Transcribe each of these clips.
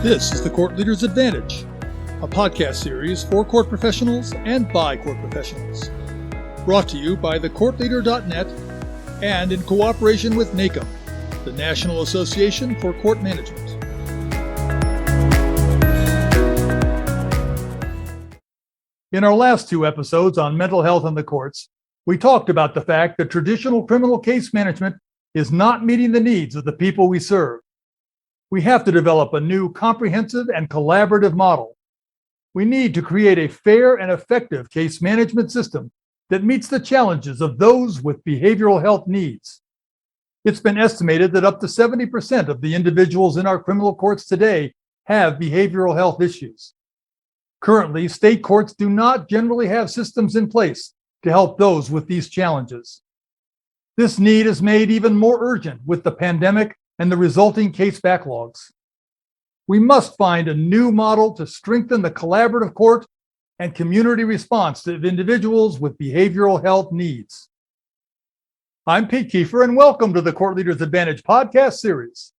This is the Court Leader's Advantage, a podcast series for court professionals and by court professionals. Brought to you by thecourtleader.net and in cooperation with NACM, the National Association for Court Management. In our last two episodes on mental health in the courts, we talked about the fact that traditional criminal case management is not meeting the needs of the people we serve. We have to develop a new comprehensive and collaborative model. We need to create a fair and effective case management system that meets the challenges of those with behavioral health needs. It's been estimated that up to 70% of the individuals in our criminal courts today have behavioral health issues. Currently, state courts do not generally have systems in place to help those with these challenges. This need is made even more urgent with the pandemic and the resulting case backlogs. We must find a new model to strengthen the collaborative court and community response to individuals with behavioral health needs. I'm Pete Kiefer, and welcome to the Court Leader's Advantage podcast series.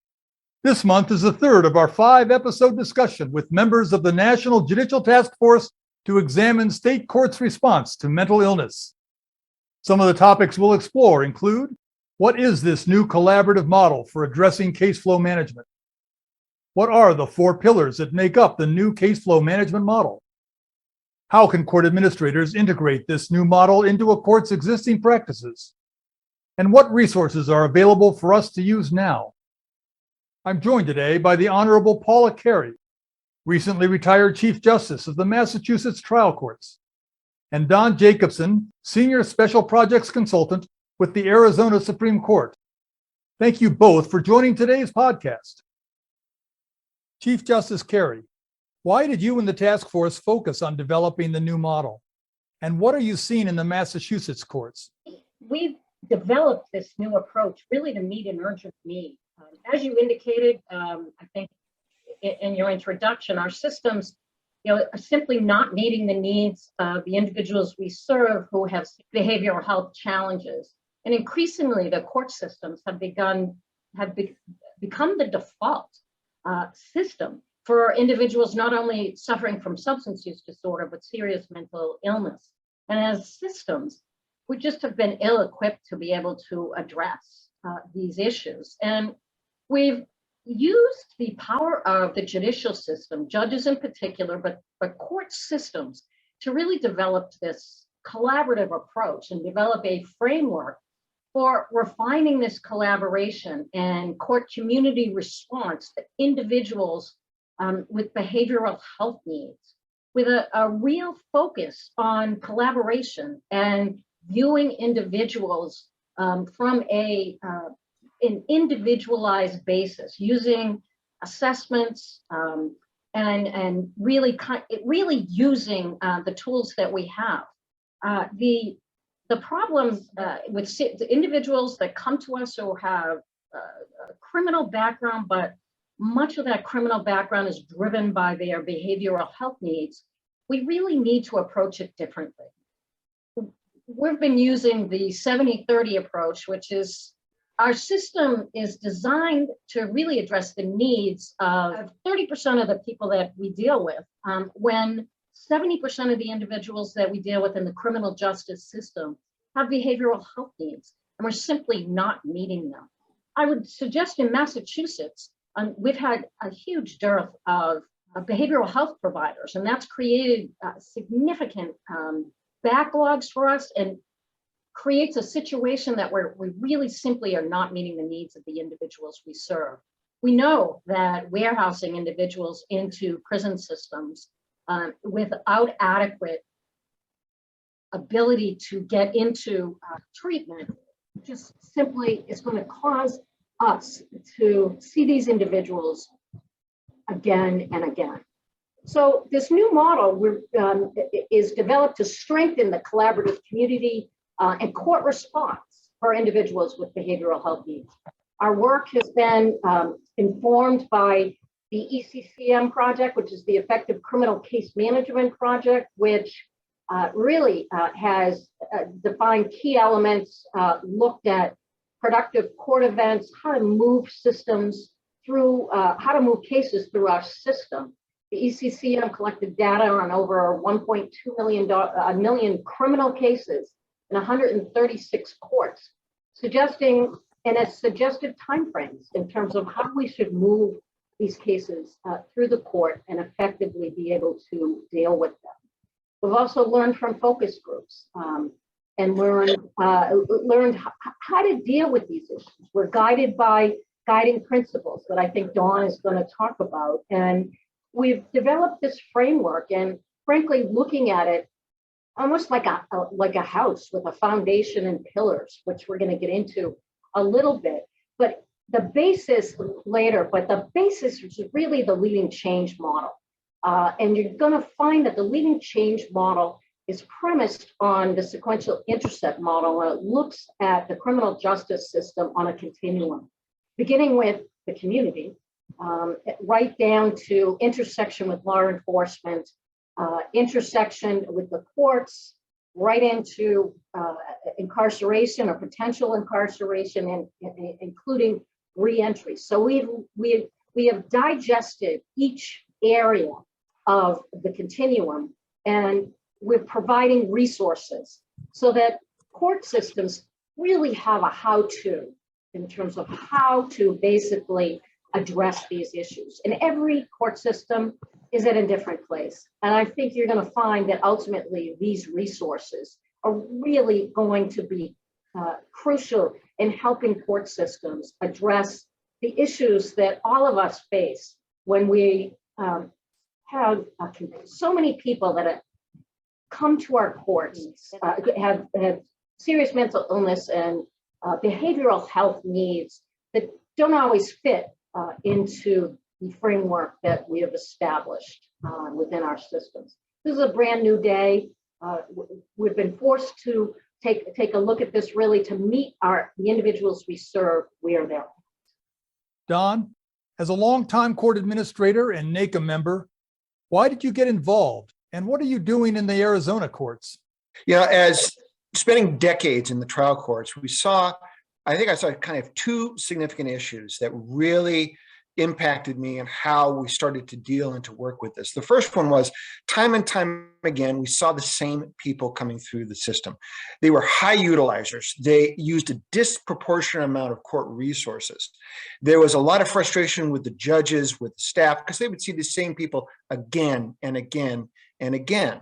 This month is the third of our 5-episode discussion with members of the National Judicial Task Force to examine state courts' response to mental illness. Some of the topics we'll explore include: what is this new collaborative model for addressing caseflow management? What are the 4 pillars that make up the new caseflow management model? How can court administrators integrate this new model into a court's existing practices? And what resources are available for us to use now? I'm joined today by the Honorable Paula Carey, recently retired Chief Justice of the Massachusetts Trial Courts, and Don Jacobson, Senior Special Projects Consultant with the Arizona Supreme Court. Thank you both for joining today's podcast. Chief Justice Carey, why did you and the task force focus on developing the new model? And what are you seeing in the Massachusetts courts? We've developed this new approach really to meet an urgent need. As you indicated, I think in your introduction, our systems are simply not meeting the needs of the individuals we serve who have behavioral health challenges. And increasingly, the court systems have become the default system for individuals not only suffering from substance use disorder, but serious mental illness. And as systems, we just have been ill-equipped to be able to address these issues. And we've used the power of the judicial system, judges in particular, but court systems, to really develop this collaborative approach and develop a framework for refining this collaboration and court community response to individuals with behavioral health needs, with a real focus on collaboration and viewing individuals from an individualized basis, using assessments and really using the tools that we have. The problems with the individuals that come to us who have a criminal background, but much of that criminal background is driven by their behavioral health needs, we really need to approach it differently. We've been using the 70-30 approach, which is our system is designed to really address the needs of 30% of the people that we deal with, when 70% of the individuals that we deal with in the criminal justice system have behavioral health needs, and we're simply not meeting them. I would suggest in Massachusetts, we've had a huge dearth of behavioral health providers, and that's created significant backlogs for us and creates a situation that we really simply are not meeting the needs of the individuals we serve. We know that warehousing individuals into prison systems without adequate ability to get into treatment just simply is going to cause us to see these individuals again and again. So this new model is developed to strengthen the collaborative community and court response for individuals with behavioral health needs. Our work has been informed by the ECCM project, which is the Effective Criminal Case Management Project, which really has defined key elements, looked at productive court events, how to move systems through how to move cases through our system. The ECCM collected data on over 1.2 million criminal cases in 136 courts, suggesting and has suggested timeframes in terms of how we should move these cases through the court and effectively be able to deal with them. We've also learned from focus groups and learned how to deal with these issues. We're guided by guiding principles that I think Dawn is going to talk about. And we've developed this framework, and frankly, looking at it almost like a house with a foundation and pillars, which we're going to get into a little bit. But the basis later, but the basis is really the leading change model. And you're going to find that the leading change model is premised on the sequential intercept model, and it looks at the criminal justice system on a continuum, beginning with the community, right down to intersection with law enforcement, intersection with the courts, right into incarceration or potential incarceration, and including reentry. So we have digested each area of the continuum, and we're providing resources so that court systems really have a how-to in terms of how to basically address these issues. And every court system is at a different place. And I think you're going to find that ultimately these resources are really going to be crucial in helping court systems address the issues that all of us face when we have so many people that have come to our courts, have serious mental illness and behavioral health needs that don't always fit into the framework that we have established within our systems. This is a brand new day. We've been forced to take a look at this really to meet the individuals we serve where they're at. Don, as a longtime court administrator and NACA member, why did you get involved? And what are you doing in the Arizona courts? You know, as spending decades in the trial courts, I think I saw kind of two significant issues that really impacted me and how we started to deal and to work with this. The first one was time and time again, we saw the same people coming through the system. They were high utilizers. They used a disproportionate amount of court resources. There was a lot of frustration with the judges, with the staff, because they would see the same people again and again and again.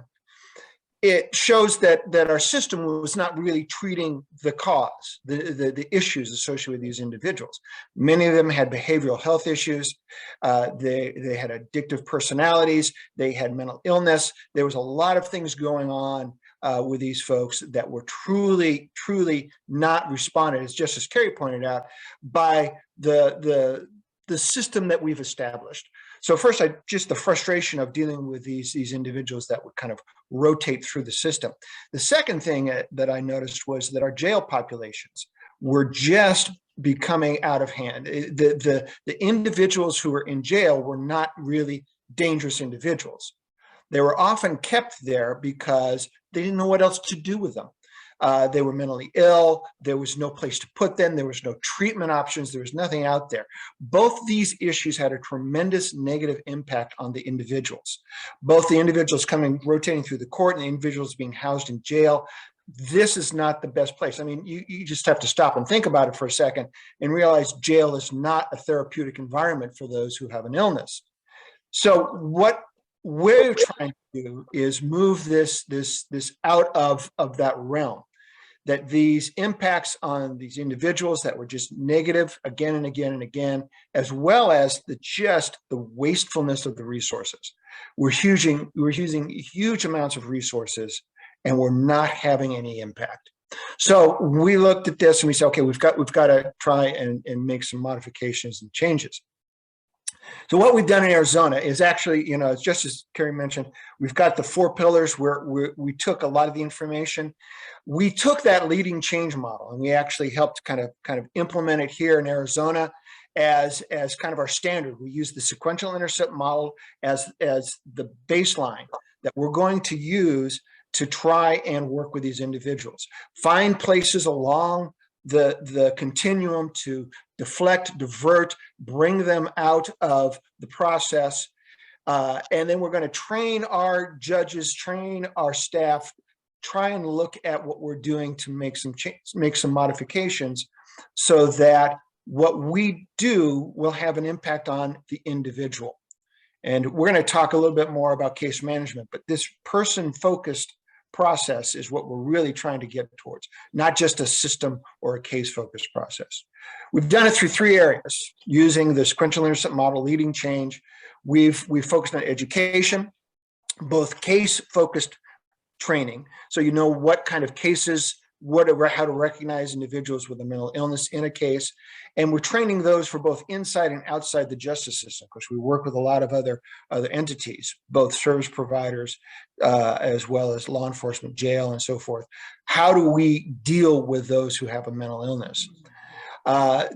It shows that our system was not really treating the cause, the issues associated with these individuals. Many of them had behavioral health issues. They had addictive personalities. They had mental illness. There was a lot of things going on with these folks that were truly not responded, as Justice Carey pointed out, by the system that we've established. So first, just the frustration of dealing with these individuals that would kind of rotate through the system. The second thing that I noticed was that our jail populations were just becoming out of hand. The individuals who were in jail were not really dangerous individuals. They were often kept there because they didn't know what else to do with them. They were mentally ill. There was no place to put them. There was no treatment options. There was nothing out there. Both these issues had a tremendous negative impact on the individuals. Both the individuals rotating through the court and the individuals being housed in jail. This is not the best place. I mean, you just have to stop and think about it for a second and realize jail is not a therapeutic environment for those who have an illness. So what we're trying to do is move this out of that realm, that these impacts on these individuals that were just negative again and again and again, as well as the wastefulness of the resources. We're using huge amounts of resources and we're not having any impact. So we looked at this and we said, okay, we've got to try and make some modifications and changes. So what we've done in Arizona is actually, it's just as Carrie mentioned, we've got the 4 pillars where we took a lot of the information. We took that leading change model and we actually helped kind of implement it here in Arizona as kind of our standard. We use the sequential intercept model as the baseline that we're going to use to try and work with these individuals. Find places along the continuum to deflect, divert, bring them out of the process. And then we're going to train our judges, train our staff, try and look at what we're doing to make some modifications so that what we do will have an impact on the individual. And we're going to talk a little bit more about case management, but this person-focused process is what we're really trying to get towards, not just a system or a case-focused process. We've done it through 3 areas using the sequential intercept model, leading change. We've focused on education, both case-focused training, so you know what kind of cases, how to recognize individuals with a mental illness in a case. And we're training those for both inside and outside the justice system, because we work with a lot of other entities, both service providers, as well as law enforcement, jail, and so forth. How do we deal with those who have a mental illness?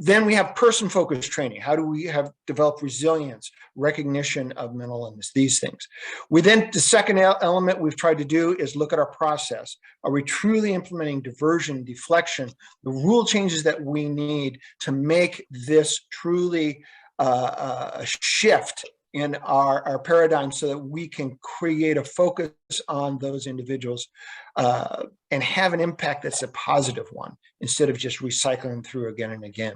Then we have person-focused training. How do we develop resilience, recognition of mental illness, these things. The second element we've tried to do is look at our process. Are we truly implementing diversion, deflection, the rule changes that we need to make this truly a shift in our paradigm so that we can create a focus on those individuals and have an impact that's a positive one instead of just recycling through again and again.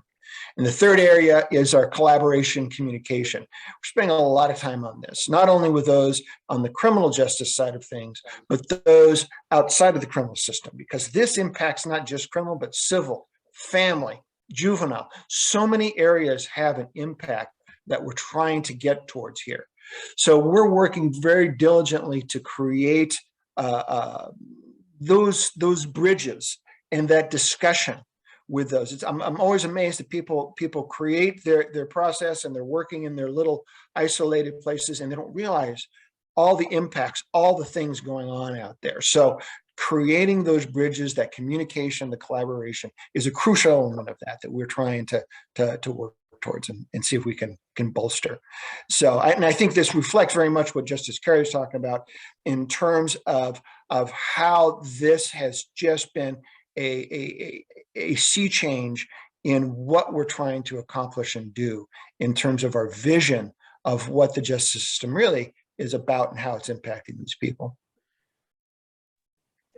And the third area is our collaboration communication. We're spending a lot of time on this, not only with those on the criminal justice side of things, but those outside of the criminal system, because this impacts not just criminal, but civil, family, juvenile. So many areas have an impact that we're trying to get towards here. So we're working very diligently to create those bridges and that discussion with those. I'm always amazed that people create their process and they're working in their little isolated places and they don't realize all the impacts, all the things going on out there. So creating those bridges, that communication, the collaboration is a crucial element of that we're trying to work towards and see if we can bolster. So I think this reflects very much what Justice Carey was talking about in terms of how this has just been a sea change in what we're trying to accomplish and do in terms of our vision of what the justice system really is about and how it's impacting these people.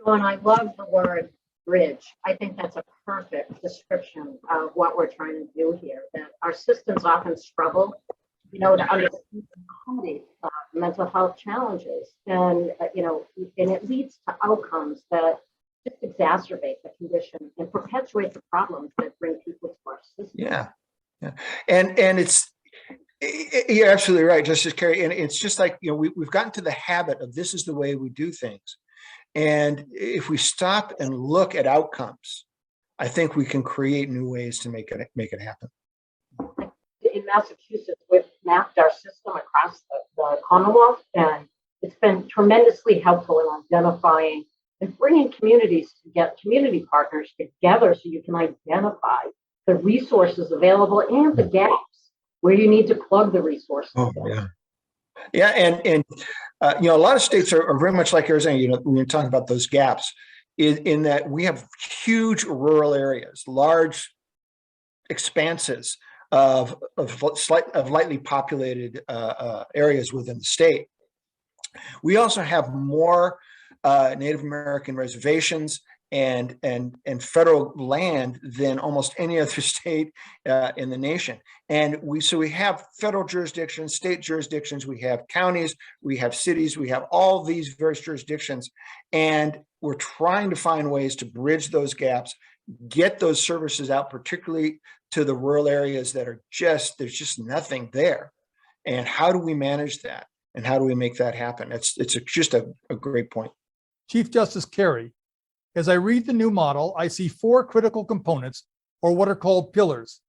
John, I love the word bridge. I think that's a perfect description of what we're trying to do here, that our systems often struggle, to understand and accommodate mental health challenges. And, and it leads to outcomes that just exacerbate the condition and perpetuate the problems that bring people to our system. Yeah. And you're absolutely right, Justice Carey. And it's just like, we've gotten to the habit of this is the way we do things. And if we stop and look at outcomes, I think we can create new ways to make it happen. In Massachusetts, we've mapped our system across the Commonwealth, and it's been tremendously helpful in identifying and bringing community partners together so you can identify the resources available and the gaps where you need to plug the resources. Oh, yeah. Yeah, and a lot of states are very much like Arizona. When you're talking about those gaps, in that we have huge rural areas, large expanses of lightly populated areas within the state. We also have more Native American reservations and federal land than almost any other state in the nation. And we have federal jurisdictions, state jurisdictions, we have counties, we have cities, we have all these various jurisdictions, and we're trying to find ways to bridge those gaps, get those services out, particularly to the rural areas that there's just nothing there. And how do we manage that? And how do we make that happen? It's just a great point. Chief Justice Carey, as I read the new model, I see 4 critical components, or what are called pillars.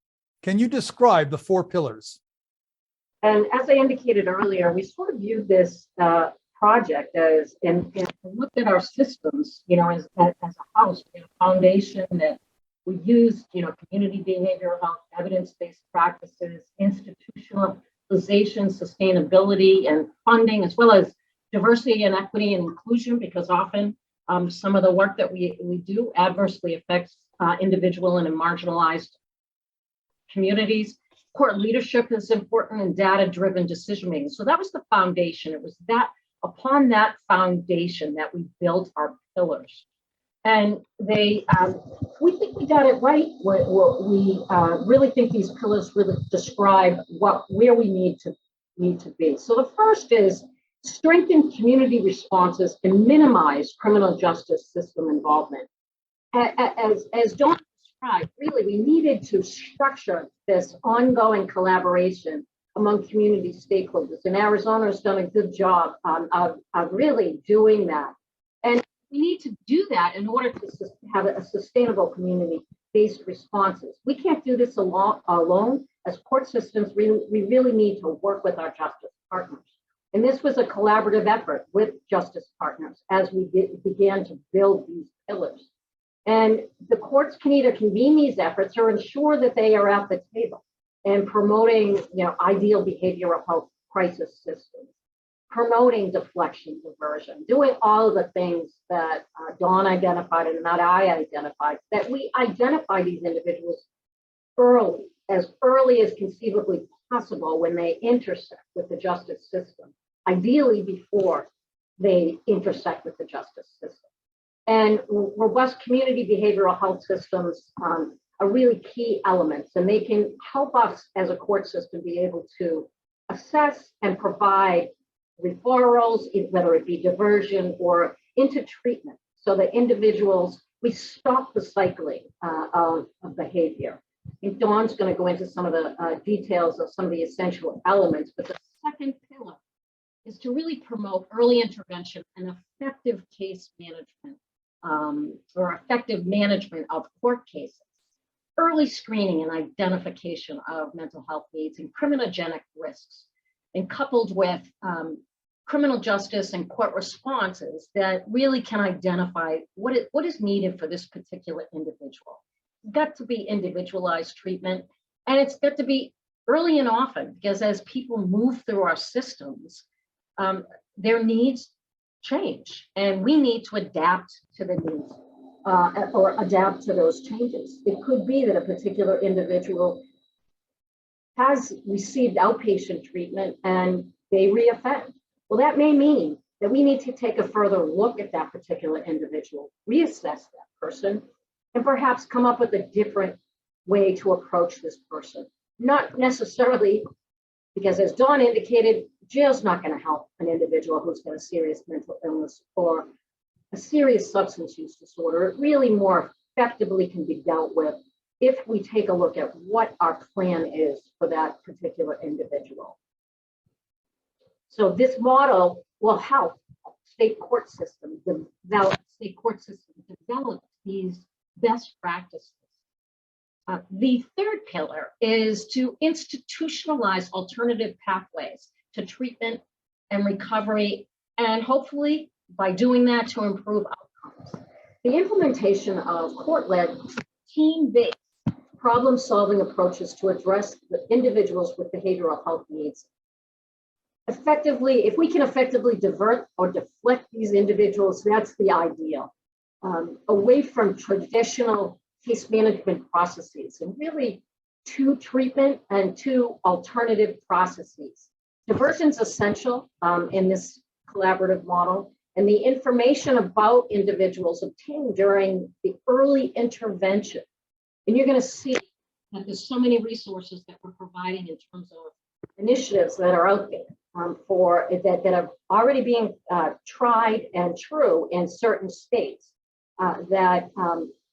Can you describe the 4 pillars? And as I indicated earlier, we sort of viewed this project as, and looked at our systems, as a house, a foundation that we use, community behavioral health, evidence-based practices, institutionalization, sustainability, and funding, as well as diversity and equity and inclusion, because often some of the work that we do adversely affects individual and marginalized communities. Court leadership is important and data-driven decision making. So that was the foundation. It was that upon that foundation that we built our pillars. And we think we got it right. We really think these pillars really describe where we need to be. So the first is strengthen community responses and minimize criminal justice system involvement. As Dawn described, really we needed to structure this ongoing collaboration among community stakeholders, and Arizona has done a good job of really doing that. And we need to do that in order to have a sustainable community-based responses. We can't do this alone. As court systems, we really need to work with our justice partners. And this was a collaborative effort with justice partners as we began to build these pillars. And the courts can either convene these efforts or ensure that they are at the table and promoting, ideal behavioral health crisis systems, promoting deflection, diversion, doing all of the things that Dawn identified and that I identified, that we identify these individuals as early as conceivably possible when they intersect with the justice system, ideally before they intersect with the justice system. And robust community behavioral health systems are really key elements, and they can help us as a court system be able to assess and provide referrals, whether it be diversion or into treatment, so that individuals, we stop the cycling of behavior. I think Dawn's going to go into some of the details of some of the essential elements, but the second pillar is to really promote early intervention and effective case management or effective management of court cases, early screening and identification of mental health needs and criminogenic risks, and coupled with criminal justice and court responses that really can identify what is needed for this particular individual. It's got to be individualized treatment, and it's got to be early and often, because as people move through our systems, their needs change, and we need to adapt to the needs or adapt to those changes. It could be that a particular individual has received outpatient treatment and they reoffend. Well, that may mean that we need to take a further look at that particular individual, reassess that person, and perhaps come up with a different way to approach this person. Not necessarily, because as Dawn indicated, jail's not going to help an individual who's got a serious mental illness or a serious substance use disorder. It really more effectively can be dealt with if we take a look at what our plan is for that particular individual. So this model will help state court systems develop these best practices. The third pillar is to institutionalize alternative pathways to treatment and recovery, and hopefully by doing that to improve outcomes. The implementation of court-led, team-based problem-solving approaches to address the individuals with behavioral health needs. Effectively, if we can effectively divert or deflect these individuals, that's the ideal. Away from traditional case management processes and really to treatment and to alternative processes. Diversion is essential in this collaborative model, and the information about individuals obtained during the early intervention. And you're going to see that there's so many resources that we're providing in terms of initiatives that are out there that are already being tried and true in certain states.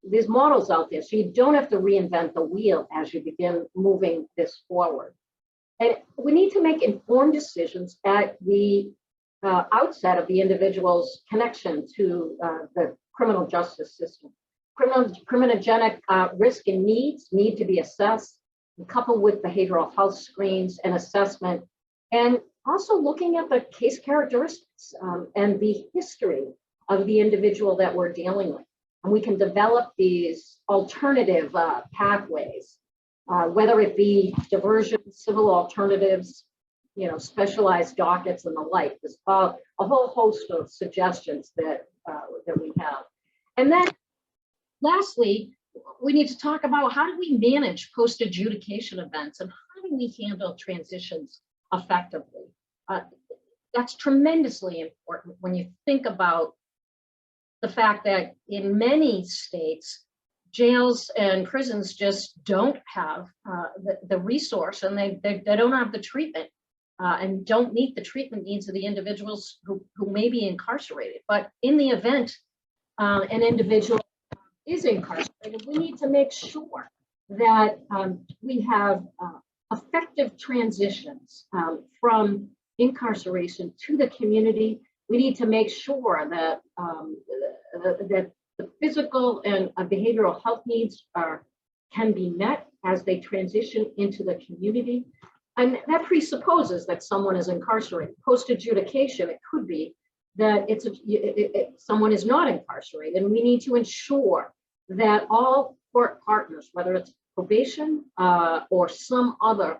There's models out there, so you don't have to reinvent the wheel as you begin moving this forward. And we need to make informed decisions at the outset of the individual's connection to the criminal justice system. Criminogenic risk and needs need to be assessed, coupled with behavioral health screens and assessment, and also looking at the case characteristics and the history of the individual that we're dealing with. And we can develop these alternative pathways, whether it be diversion, civil alternatives, specialized dockets and the like. There's a whole host of suggestions that we have. And then lastly, we need to talk about how do we manage post-adjudication events and how do we handle transitions effectively. That's tremendously important when you think about the fact that in many states, jails and prisons just don't have the resource, and they don't have the treatment and don't meet the treatment needs of the individuals who may be incarcerated. But in the event an individual is incarcerated, we need to make sure that we have effective transitions from incarceration to the community. We need to make sure that that the physical and behavioral health needs can be met as they transition into the community. And that presupposes that someone is incarcerated. Post-adjudication, it could be that someone is not incarcerated, and we need to ensure that all court partners, whether it's probation or some other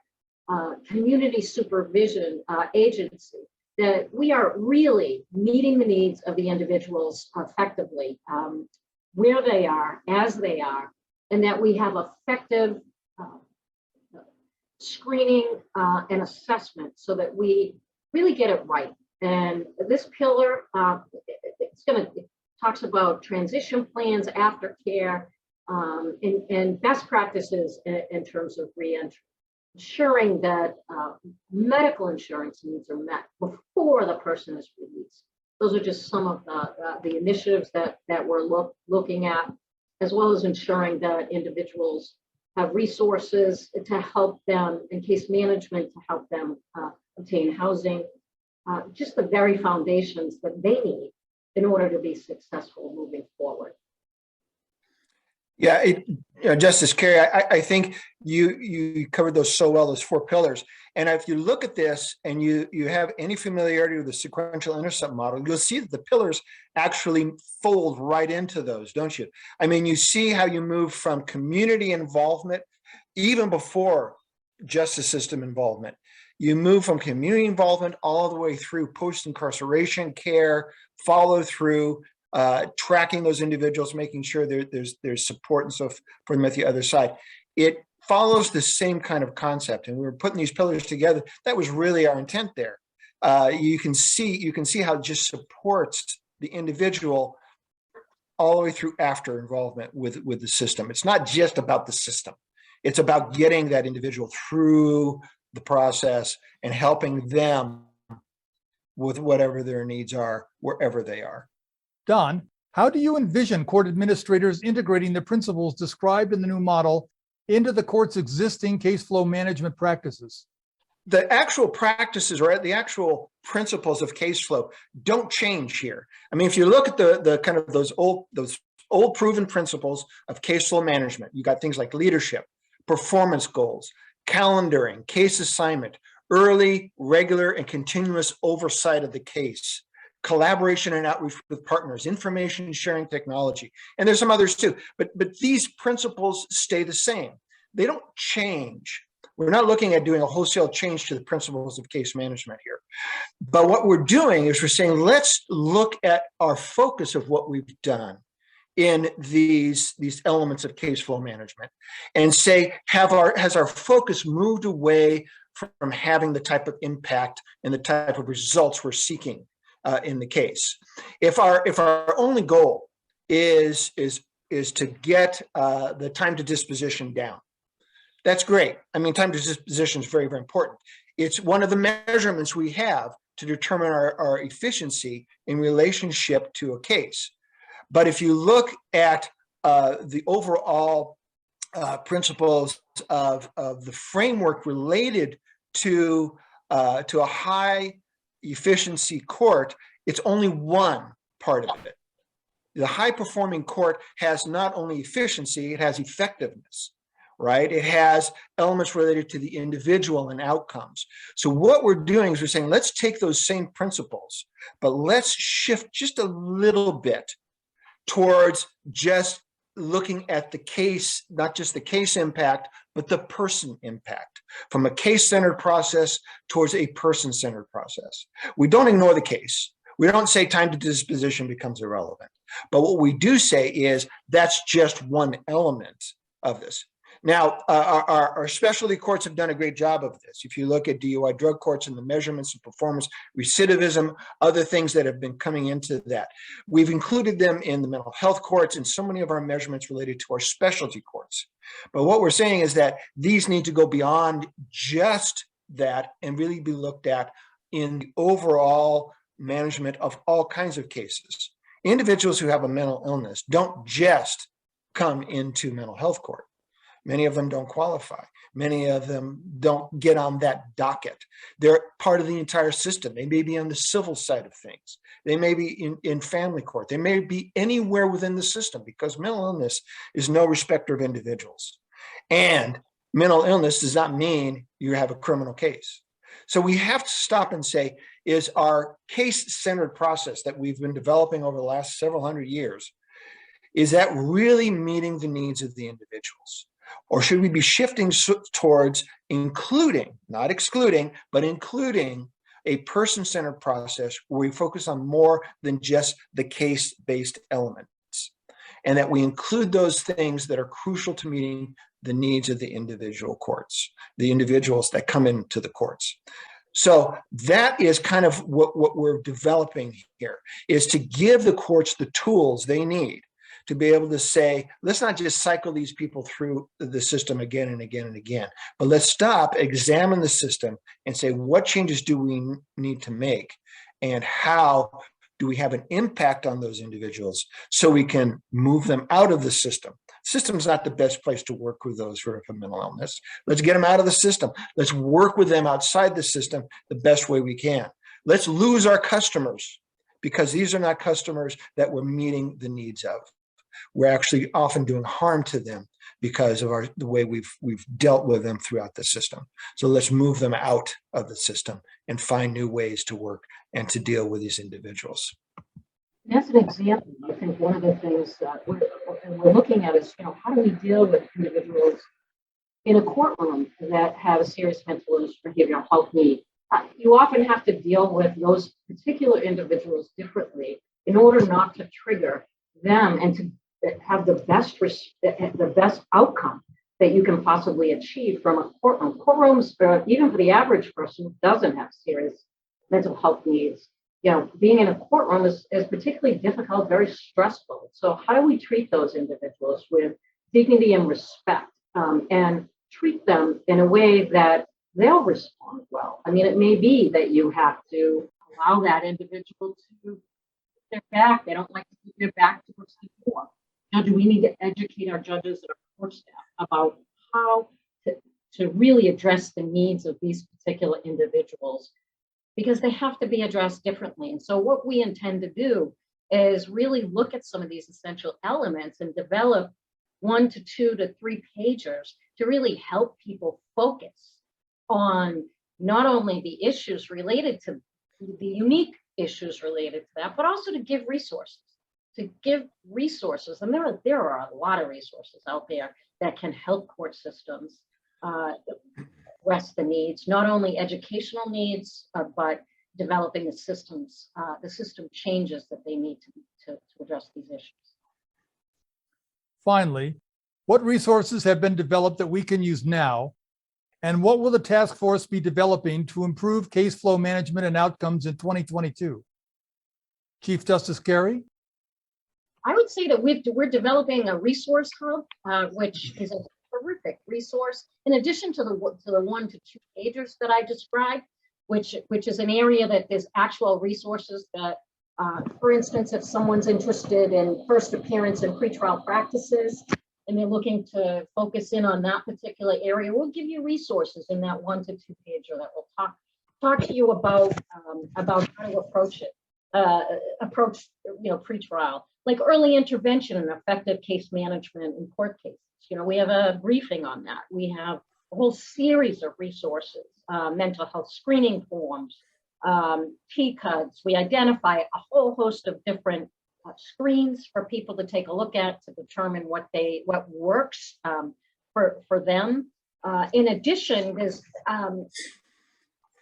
community supervision agency, that we are really meeting the needs of the individuals effectively, where they are, as they are, and that we have effective screening and assessment so that we really get it right. And this pillar, it talks about transition plans, aftercare, and best practices in terms of reentry, ensuring that medical insurance needs are met before the person is released. Those are just some of the initiatives that we're looking at, as well as ensuring that individuals have resources to help them in case management, to help them obtain housing, just the very foundations that they need in order to be successful moving forward. Yeah, Justice Carey, I think you covered those so well, those 4 pillars. And if you look at this and you have any familiarity with the sequential intercept model, you'll see that the pillars actually fold right into those, don't you? I mean, you see how you move from community involvement, even before justice system involvement. You move from community involvement all the way through post-incarceration care, follow through, tracking those individuals, making sure there's support and so forth for them at the other side. It follows the same kind of concept, and we were putting these pillars together. That was really our intent there. You can see how it just supports the individual all the way through after involvement with the system. It's not just about the system. It's about getting that individual through the process and helping them with whatever their needs are, wherever they are. Don, how do you envision court administrators integrating the principles described in the new model into the court's existing case flow management practices? The actual practices or the actual principles of case flow don't change here. I mean, if you look at the kind of those old proven principles of case flow management, you got things like leadership, performance goals, calendaring, case assignment, early, regular, and continuous oversight of the case, collaboration and outreach with partners, information sharing technology, and there's some others too. But these principles stay the same. They don't change. We're not looking at doing a wholesale change to the principles of case management here. But what we're doing is we're saying, let's look at our focus of what we've done in these elements of case flow management and say, has our focus moved away from having the type of impact and the type of results we're seeking in the case? If our only goal is to get the time to disposition down, that's great. I mean, time to disposition is very, very important. It's one of the measurements we have to determine our efficiency in relationship to a case. But if you look at the overall principles of the framework related to a high efficiency court, it's only one part of it. The high performing court has not only efficiency, it has effectiveness, right? It has elements related to the individual and outcomes. So what we're doing is we're saying, let's take those same principles, but let's shift just a little bit towards just looking at the case, not just the case impact, but the person impact, from a case-centered process towards a person-centered process. We don't ignore the case. We don't say time to disposition becomes irrelevant. But what we do say is that's just one element of this. Now, our specialty courts have done a great job of this. If you look at DUI drug courts and the measurements of performance, recidivism, other things that have been coming into that, we've included them in the mental health courts and so many of our measurements related to our specialty courts. But what we're saying is that these need to go beyond just that and really be looked at in the overall management of all kinds of cases. Individuals who have a mental illness don't just come into mental health court. Many of them don't qualify. Many of them don't get on that docket. They're part of the entire system. They may be on the civil side of things. They may be in family court. They may be anywhere within the system because mental illness is no respecter of individuals. And mental illness does not mean you have a criminal case. So we have to stop and say, is our case-centered process that we've been developing over the last several hundred years, is that really meeting the needs of the individuals? Or should we be shifting towards including, not excluding, but including a person-centered process where we focus on more than just the case-based elements, and that we include those things that are crucial to meeting the needs of the individual courts, the individuals that come into the courts. So that is kind of what we're developing here, is to give the courts the tools they need to be able to say, let's not just cycle these people through the system again and again and again, but let's stop, examine the system and say, what changes do we need to make and how do we have an impact on those individuals so we can move them out of the system? System's not the best place to work with those who have a mental illness. Let's get them out of the system. Let's work with them outside the system the best way we can. Let's lose our customers because these are not customers that we're meeting the needs of. We're actually often doing harm to them because of the way we've dealt with them throughout the system. So let's move them out of the system and find new ways to work and to deal with these individuals. As an example, I think one of the things that we're looking at is, how do we deal with individuals in a courtroom that have a serious mental illness or behavioral health need? You often have to deal with those particular individuals differently in order not to trigger them and to have the best outcome that you can possibly achieve from a courtroom. Courtrooms, even for the average person who doesn't have serious mental health needs, being in a courtroom is particularly difficult, very stressful. So how do we treat those individuals with dignity and respect, and treat them in a way that they'll respond well? I mean, it may be that you have to allow that individual to their back. They don't like to keep their back towards the door. Now, do we need to educate our judges and our court staff about how to really address the needs of these particular individuals? Because they have to be addressed differently. And so what we intend to do is really look at some of these essential elements and develop 1 to 2 to 3 pagers to really help people focus on not only the issues related to the unique issues related to that, but also to give resources. And there are a lot of resources out there that can help court systems address the needs, not only educational needs, but developing the system changes that they need to address these issues. Finally, what resources have been developed that we can use now? And what will the task force be developing to improve case flow management and outcomes in 2022? Chief Justice Carey? I would say that we're developing a resource hub, which is a terrific resource, in addition to the 1 to 2 pagers that I described, which is an area that there's actual resources that, for instance, if someone's interested in first appearance and pretrial practices, and they're looking to focus in on that particular area, we'll give you resources in that 1 to 2 pager that will talk to you about how to approach it, pretrial, like early intervention and effective case management in court cases. We have a briefing on that. We have a whole series of resources, mental health screening forms, TCUDs. We identify a whole host of different screens for people to take a look at to determine what works for them. In addition, there's a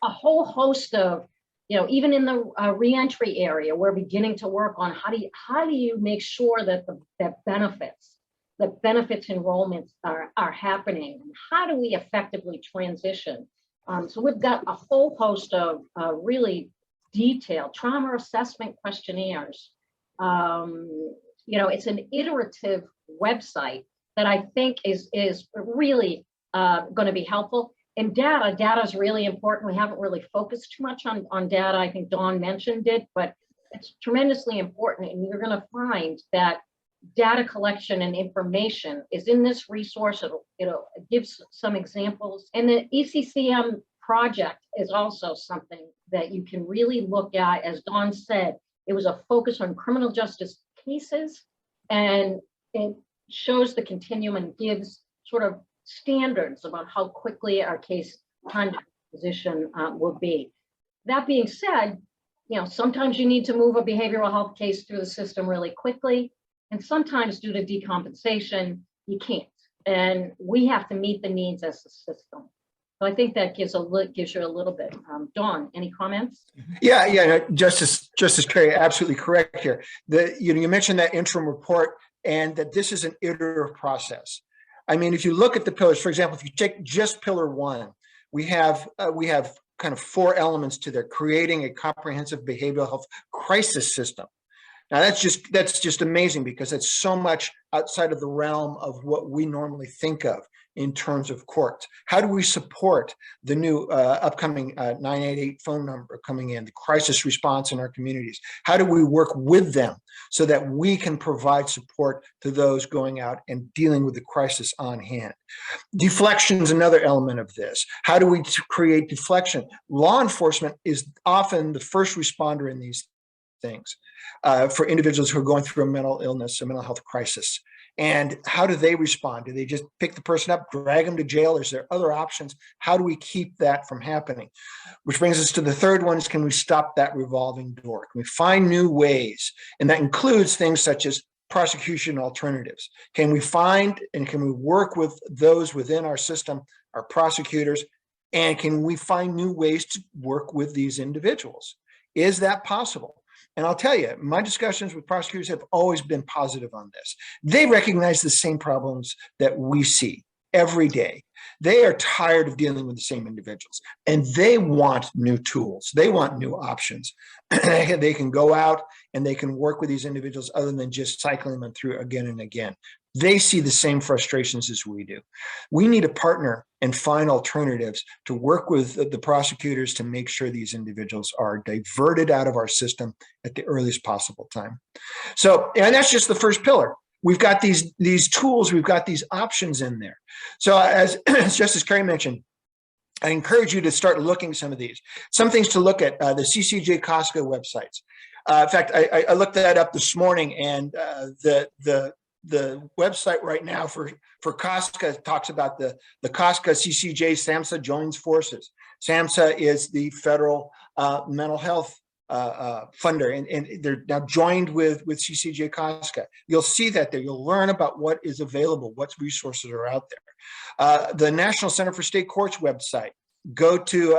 whole host of even in the reentry area, we're beginning to work on how do you make sure that that benefits enrollments are happening, and how do we effectively transition. So we've got a whole host of really detailed trauma assessment questionnaires. It's an iterative website that I think is really going to be helpful. And data is really important. We haven't really focused too much on data. I think Dawn mentioned it, but it's tremendously important. And you're going to find that data collection and information is in this resource. It gives some examples. And the ECCM project is also something that you can really look at. As Dawn said, it was a focus on criminal justice cases, and it shows the continuum and gives sort of standards about how quickly our case time position will be. That being said, sometimes you need to move a behavioral health case through the system really quickly, and sometimes due to decompensation, you can't. And we have to meet the needs as a system. So I think that gives you a little bit. Dawn, any comments? Yeah, Justice Carey, absolutely correct here. You mentioned that interim report, and that this is an iterative process. I mean, if you look at the pillars, for example, if you take just pillar 1, we have kind of 4 elements to there: creating a comprehensive behavioral health crisis system. Now that's just amazing, because it's so much outside of the realm of what we normally think of in terms of courts. How do we support the new upcoming 988 phone number coming in, the crisis response in our communities? How do we work with them so that we can provide support to those going out and dealing with the crisis on hand? Deflection is another element of this. How do we create deflection? Law enforcement is often the first responder in these things for individuals who are going through a mental illness, a mental health crisis. And how do they respond? Do they just pick the person up, drag them to jail? Is there other options? How do we keep that from happening? Which brings us to the third one: is can we stop that revolving door? Can we find new ways? And that includes things such as prosecution alternatives. Can we find and can we work with those within our system, our prosecutors, and can we find new ways to work with these individuals? Is that possible? And I'll tell you, my discussions with prosecutors have always been positive on this. They recognize the same problems that we see every day. They are tired of dealing with the same individuals, and they want new tools. They want new options. They can go out and they can work with these individuals other than just cycling them through again and again. They see the same frustrations as we do. We need to partner and find alternatives to work with the prosecutors to make sure these individuals are diverted out of our system at the earliest possible time. So, and that's just the first pillar. We've got these tools, we've got these options in there. So as Justice Carey mentioned, I encourage you to start looking at some of these. Some things to look at, the CCJ COSCA websites. In fact, I looked that up this morning, and the website right now for COSCA talks about the COSCA CCJ SAMHSA joins forces. SAMHSA is the federal mental health funder, and they're now joined with CCJ COSCA. You'll see that there. You'll learn about what is available, what resources are out there. The National Center for State Courts website. Go to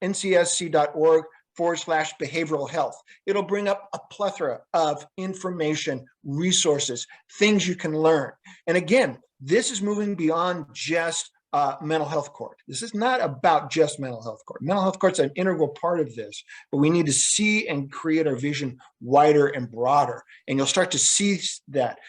ncsc.org/behavioral health. It'll bring up a plethora of information, resources, things you can learn. And again, this is moving beyond just mental health court. This is not about just mental health court. Mental health court's an integral part of this, but we need to see and create our vision wider and broader. And you'll start to see that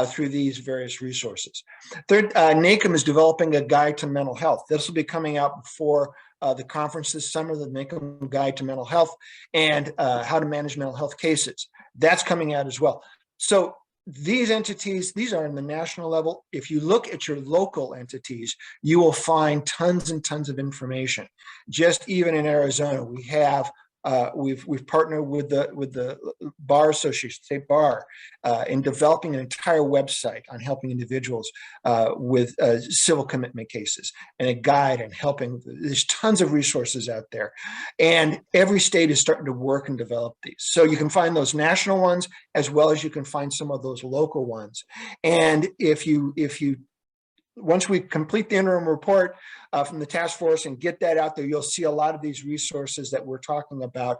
through these various resources. Third, NACM is developing a guide to mental health. This will be coming out before the conference this summer, the NACM Guide to Mental Health and how to manage mental health cases. That's coming out as well. So these entities, these are in the national level. If you look at your local entities, you will find tons and tons of information. Just even in Arizona, we have we've partnered with the Bar Association, State Bar, in developing an entire website on helping individuals with civil commitment cases, and a guide and helping. There's tons of resources out there, and every state is starting to work and develop these. So you can find those national ones as well as you can find some of those local ones. And if you once we complete the interim report from the task force and get that out there, you'll see a lot of these resources that we're talking about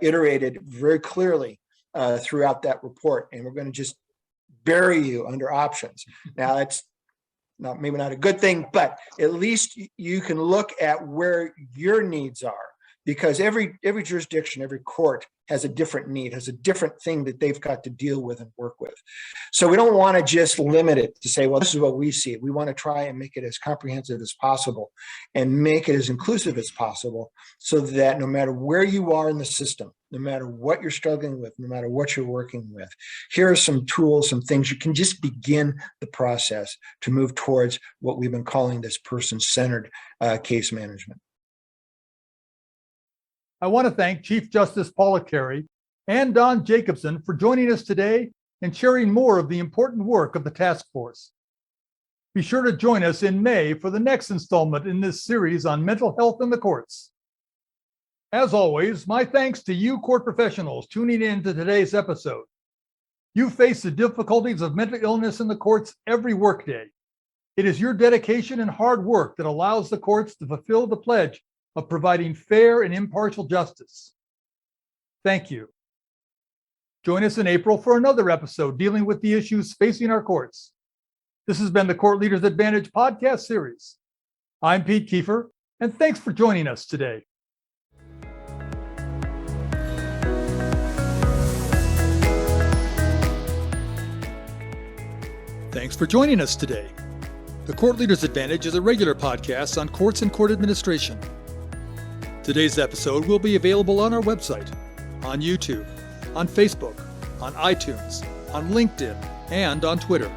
iterated very clearly throughout that report. And we're going to just bury you under options. Now, it's maybe not a good thing, but at least you can look at where your needs are, because every jurisdiction, every court has a different need, has a different thing that they've got to deal with and work with. So we don't want to just limit it to say, well, this is what we see. We want to try and make it as comprehensive as possible and make it as inclusive as possible, so that no matter where you are in the system, no matter what you're struggling with, no matter what you're working with, here are some tools, some things you can just begin the process to move towards what we've been calling this person-centered case management. I want to thank Chief Justice Paula Carey and Don Jacobson for joining us today and sharing more of the important work of the task force. Be sure to join us in May for the next installment in this series on mental health in the courts. As always, my thanks to you court professionals tuning in to today's episode. You face the difficulties of mental illness in the courts every workday. It is your dedication and hard work that allows the courts to fulfill the pledge of providing fair and impartial justice. Thank you. Join us in April for another episode dealing with the issues facing our courts. This has been the Court Leaders Advantage podcast series. I'm Pete Kiefer, and thanks for joining us today. Thanks for joining us today. The Court Leaders Advantage is a regular podcast on courts and court administration. Today's episode will be available on our website, on YouTube, on Facebook, on iTunes, on LinkedIn, and on Twitter.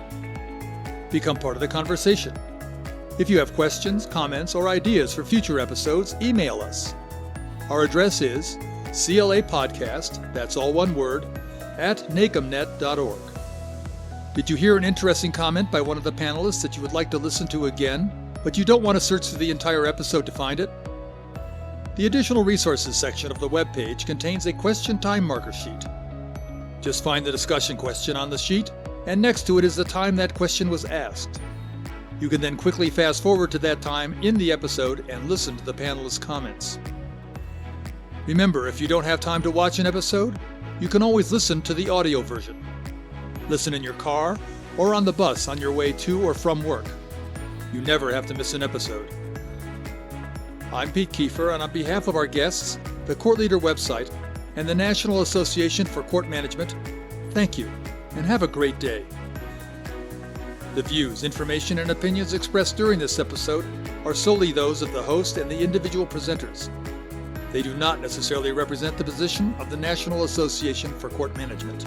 Become part of the conversation. If you have questions, comments, or ideas for future episodes, email us. Our address is CLApodcast, that's all one word, @nacomnet.org. Did you hear an interesting comment by one of the panelists that you would like to listen to again, but you don't want to search through the entire episode to find it? The additional resources section of the webpage contains a question time marker sheet. Just find the discussion question on the sheet, and next to it is the time that question was asked. You can then quickly fast forward to that time in the episode and listen to the panelists' comments. Remember, if you don't have time to watch an episode, you can always listen to the audio version. Listen in your car or on the bus on your way to or from work. You never have to miss an episode. I'm Pete Kiefer, and on behalf of our guests, the Court Leader website, and the National Association for Court Management, thank you, and have a great day. The views, information, and opinions expressed during this episode are solely those of the host and the individual presenters. They do not necessarily represent the position of the National Association for Court Management.